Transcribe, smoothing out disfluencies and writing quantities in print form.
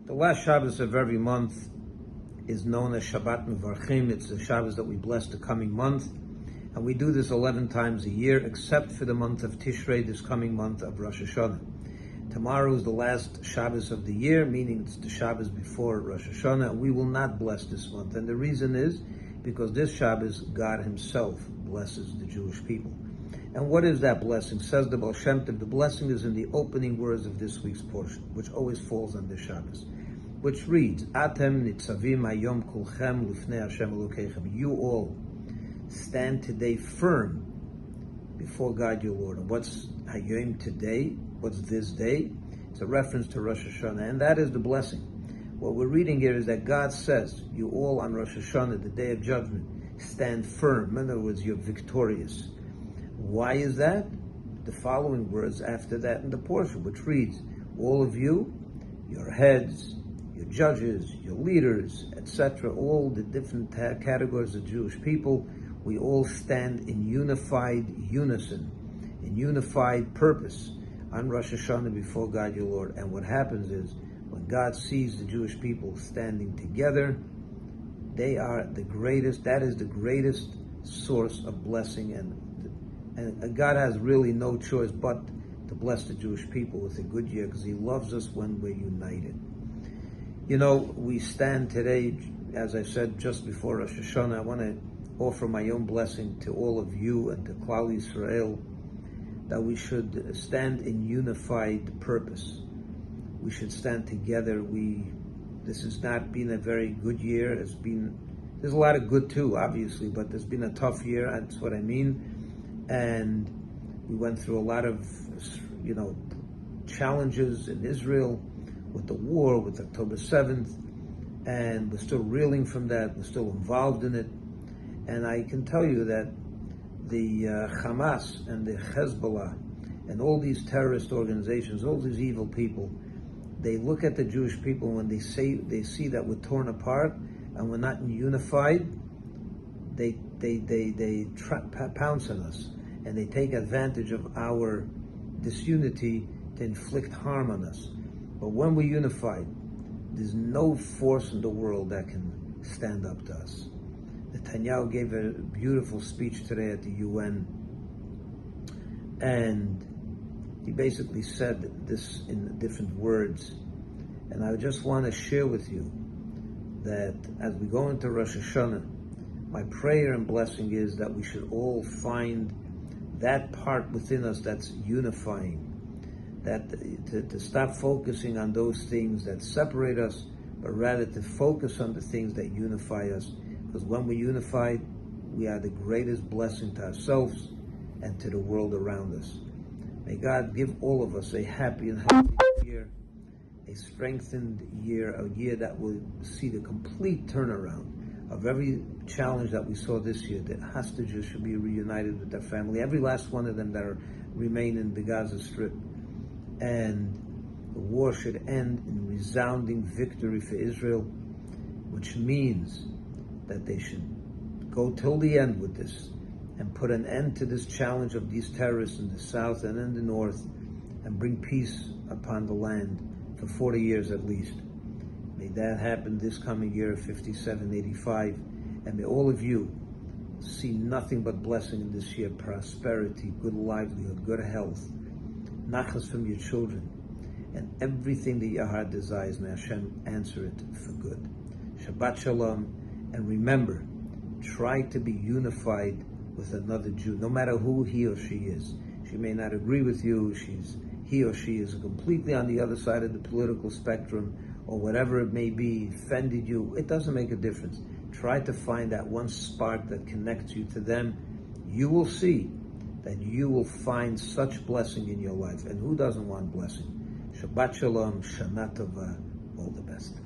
The last Shabbos of every month is known as Shabbat Mevarchim. It's the Shabbos that we bless the coming month. And we do this 11 times a year, except for the month of Tishrei, this coming month of Rosh Hashanah. Tomorrow is the last Shabbos of the year, meaning it's the Shabbos before Rosh Hashanah. We will not bless this month. And the reason is because this Shabbos, God Himself blesses the Jewish people. And what is that blessing? Says the Baal Shem Tov, the blessing is in the opening words of this week's portion, which always falls on this Shabbos, which reads, Atem nitzavim hayom kulchem lifnei Hashem Elokeichem. You all stand today firm before God your Lord. And what's hayom today? What's this day? It's a reference to Rosh Hashanah, and that is the blessing. What we're reading here is that God says, you all on Rosh Hashanah, the day of judgment, stand firm. In other words, you're victorious. Why is that? The following words after that in the portion, which reads, all of you, your heads, your judges, your leaders, etc., all the different categories of Jewish people, we all stand in unified unison, in unified purpose on Rosh Hashanah before God your Lord. And what happens is, when God sees the Jewish people standing together, they are the greatest, that is the greatest source of blessing, and God has really no choice but to bless the Jewish people with a good year, because He loves us when we're united. You know, we stand today, as I said just before Rosh Hashanah, I want to offer my own blessing to all of you and to Klal Yisrael, that we should stand in unified purpose. We should stand together. This has not been a very good year. There's a lot of good too, obviously, but there's been a tough year, that's what I mean. And we went through a lot of, challenges in Israel with the war, with October 7th, and we're still reeling from that. We're still involved in it. And I can tell you that the Hamas and the Hezbollah and all these terrorist organizations, all these evil people, they look at the Jewish people when they see that we're torn apart and we're not unified, they pounce on us, and they take advantage of our disunity to inflict harm on us. But when we're unified, there's no force in the world that can stand up to us. Netanyahu gave a beautiful speech today at the UN, and he basically said this in different words. And I just want to share with you that as we go into Rosh Hashanah, my prayer and blessing is that we should all find that part within us that's unifying, that to stop focusing on those things that separate us, but rather to focus on the things that unify us. Because when we're unified, we are the greatest blessing to ourselves and to the world around us. May God give all of us a happy and healthy year, a strengthened year, a year that will see the complete turnaround of every challenge that we saw this year. The hostages should be reunited with their family, every last one of them that remain in the Gaza Strip. And the war should end in resounding victory for Israel, which means that they should go till the end with this and put an end to this challenge of these terrorists in the south and in the north, and bring peace upon the land for 40 years at least. May that happen this coming year, 5785, and may all of you see nothing but blessing in this year, prosperity, good livelihood, good health, nachas from your children, and everything that your heart desires. May Hashem answer it for good. Shabbat Shalom, and remember, try to be unified with another Jew, no matter who he or she is. She may not agree with you, he or she is completely on the other side of the political spectrum, or whatever it may be, offended you. It doesn't make a difference. Try to find that one spark that connects you to them. You will see that you will find such blessing in your life. And who doesn't want blessing? Shabbat Shalom, Shana Tova, all the best.